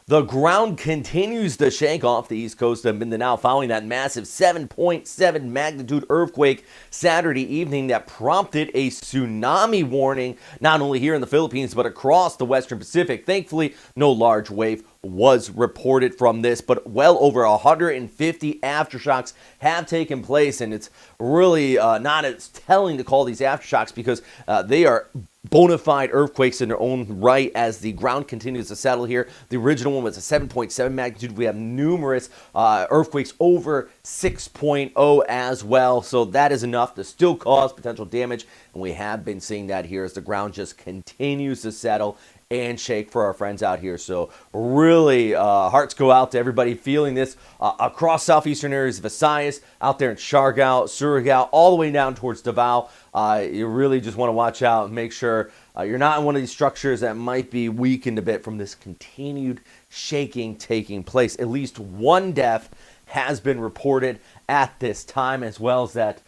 The ground continues to shake off the east coast of Mindanao following that massive 7.7 magnitude earthquake Saturday evening that prompted a tsunami warning, not only here in the Philippines, but across the Western Pacific. Thankfully, no large wave was reported from this, but well over 150 aftershocks have taken place, and it's really not as telling to call these aftershocks because they are bona fide earthquakes in their own right as the ground continues to settle here. The original one was a 7.7 magnitude. We have numerous earthquakes over 6.0 as well, so that is enough to still cause potential damage, and we have been seeing that here as the ground just continues to settle and shake for our friends out here. So really, hearts go out to everybody feeling this across southeastern areas of Visayas, out there in Siargao, Surigao, all the way down towards Davao. You really just want to watch out and make sure you're not in one of these structures that might be weakened a bit from this continued shaking taking place. At least one death has been reported at this time, as well as that,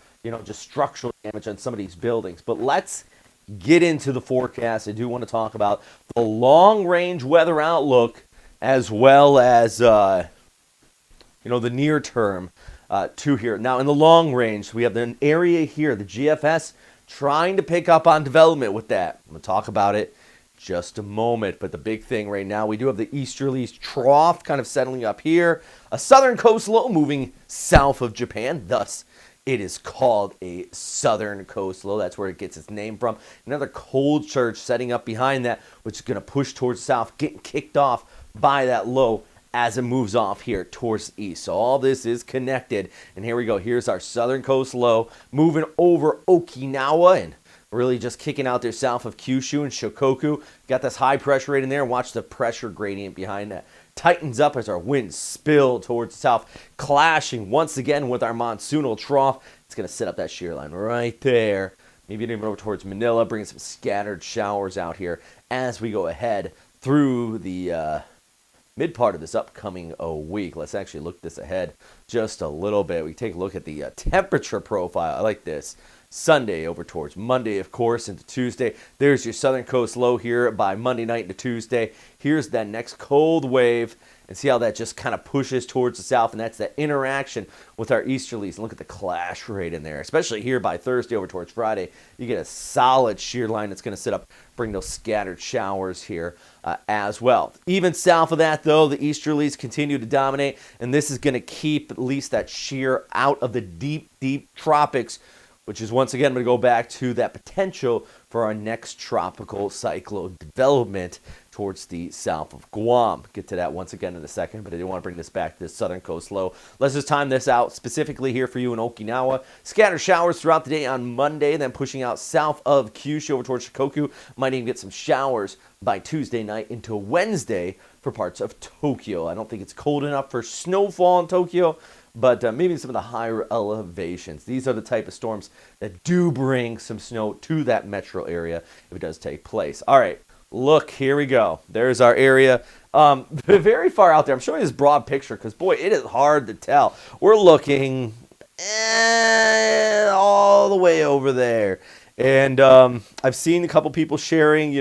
just structural damage on some of these buildings. But let's get into the forecast. I do want to talk about the long-range weather outlook as well as, the near term to here. Now, in the long range, we have an area here, the GFS, trying to pick up on development with that. I'm going to talk about it just a moment, but the big thing right now, we do have the easterlies trough kind of settling up here, a southern coast low moving south of Japan, thus it is called a southern coast low. That's where it gets its name from. Another cold surge setting up behind that, which is going to push towards the south, getting kicked off by that low as it moves off here towards the east. So all this is connected. And here we go. Here's our southern coast low moving over Okinawa and really just kicking out there south of Kyushu and Shikoku. Got this high pressure right in there. Watch the pressure gradient behind that. Tightens up as our winds spill towards the south, clashing once again with our monsoonal trough. It's going to set up that shear line right there. Maybe even over towards Manila, bringing some scattered showers out here as we go ahead through the mid part of this upcoming week. Let's actually look this ahead just a little bit. We take a look at the temperature profile. I like this. Sunday over towards Monday, of course, into Tuesday. There's your southern coast low here by Monday night into Tuesday. Here's that next cold wave, and see how that just kind of pushes towards the south, and that's that interaction with our easterlies. And look at the clash rate in there, especially here by Thursday over towards Friday. You get a solid shear line that's going to sit up, bring those scattered showers here as well. Even south of that, though, the easterlies continue to dominate, and this is going to keep at least that shear out of the deep, deep tropics, which is once again going to go back to that potential for our next tropical cyclone development towards the south of Guam. Get to that once again in a second, but I do want to bring this back to the southern coast low. Let's just time this out specifically here for you in Okinawa. Scattered showers throughout the day on Monday, then pushing out south of Kyushu over towards Shikoku. Might even get some showers by Tuesday night into Wednesday for parts of Tokyo. I don't think it's cold enough for snowfall in Tokyo, but maybe some of the higher elevations. These are the type of storms that do bring some snow to that metro area if it does take place. All right, look, here we go. There's our area. Very far out there. I'm showing you this broad picture because, boy, it is hard to tell. We're looking all the way over there. And I've seen a couple people sharing,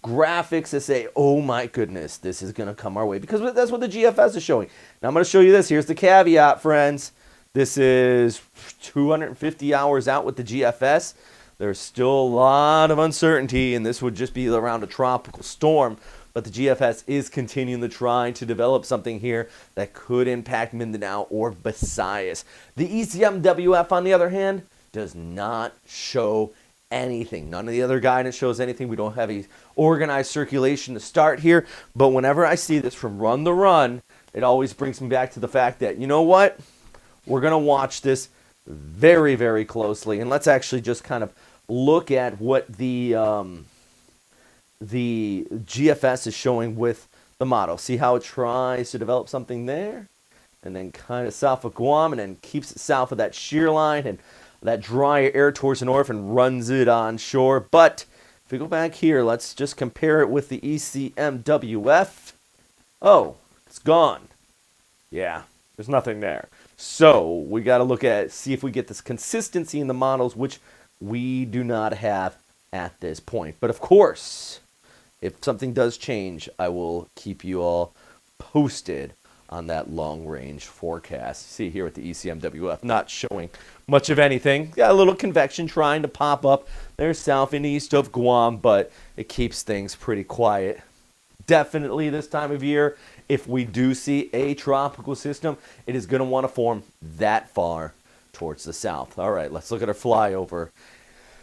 graphics that say, oh my goodness, this is going to come our way, because that's what the GFS is showing. Now I'm going to show you this. Here's the caveat, friends. This is 250 hours out with the GFS. There's still a lot of uncertainty, and this would just be around a tropical storm, but the GFS is continuing to try to develop something here that could impact Mindanao or Visayas. The ECMWF, on the other hand, does not show anything. None of the other guidance shows anything. We don't have a organized circulation to start here, but whenever I see this from run to run, it always brings me back to the fact that, you know what, we're going to watch this very, very closely. And let's actually just kind of look at what the GFS is showing with the model. See how it tries to develop something there, and then kind of south of Guam, and then keeps it south of that shear line and that dry air towards the north and runs it on shore. But if we go back here, let's just compare it with the ECMWF. Oh, it's gone. Yeah, there's nothing there. So we got to look at, see if we get this consistency in the models, which we do not have at this point. But of course, if something does change, I will keep you all posted on that long-range forecast. See here with the ECMWF not showing much of anything. Got a little convection trying to pop up there south and east of Guam, but it keeps things pretty quiet. Definitely this time of year, if we do see a tropical system, it is going to want to form that far towards the south. All right, let's look at our flyover.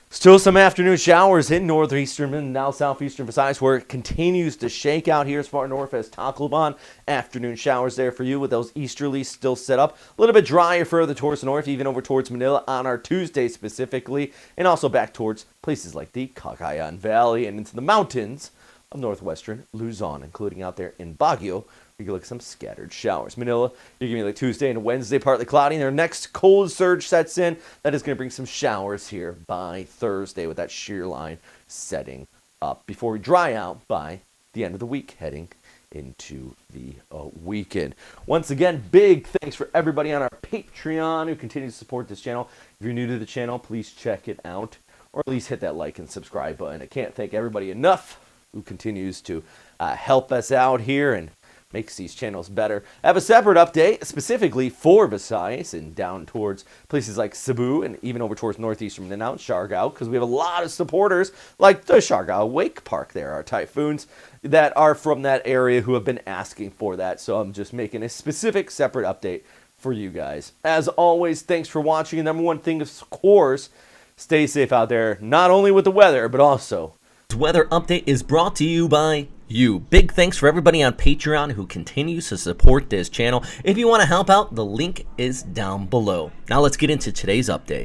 Still some afternoon showers in northeastern and now southeastern Visayas, where it continues to shake out here as far north as Tacloban. Afternoon showers there for you with those easterlies still set up. A little bit drier further towards the north, even over towards Manila on our Tuesday specifically, and also back towards places like the Cagayan Valley and into the mountains of northwestern Luzon, including out there in Baguio. You can look at some scattered showers. Manila, you're giving me like Tuesday and Wednesday, partly cloudy. And their next cold surge sets in. That is going to bring some showers here by Thursday with that shear line setting up before we dry out by the end of the week, heading into the weekend. Once again, big thanks for everybody on our Patreon who continues to support this channel. If you're new to the channel, please check it out, or at least hit that like and subscribe button. I can't thank everybody enough who continues to help us out here and makes these channels better. I have a separate update specifically for Visayas and down towards places like Cebu and even over towards northeastern Mindanao and Siargao, because we have a lot of supporters like the Siargao Wake Park there, our typhoons that are from that area who have been asking for that. So I'm just making a specific separate update for you guys. As always, thanks for watching. And number one thing, of course, stay safe out there, not only with the weather, but also weather update is brought to you by you. Big thanks for everybody on Patreon who continues to support this channel. If you want to help out, the link is down below. Now let's get into today's update.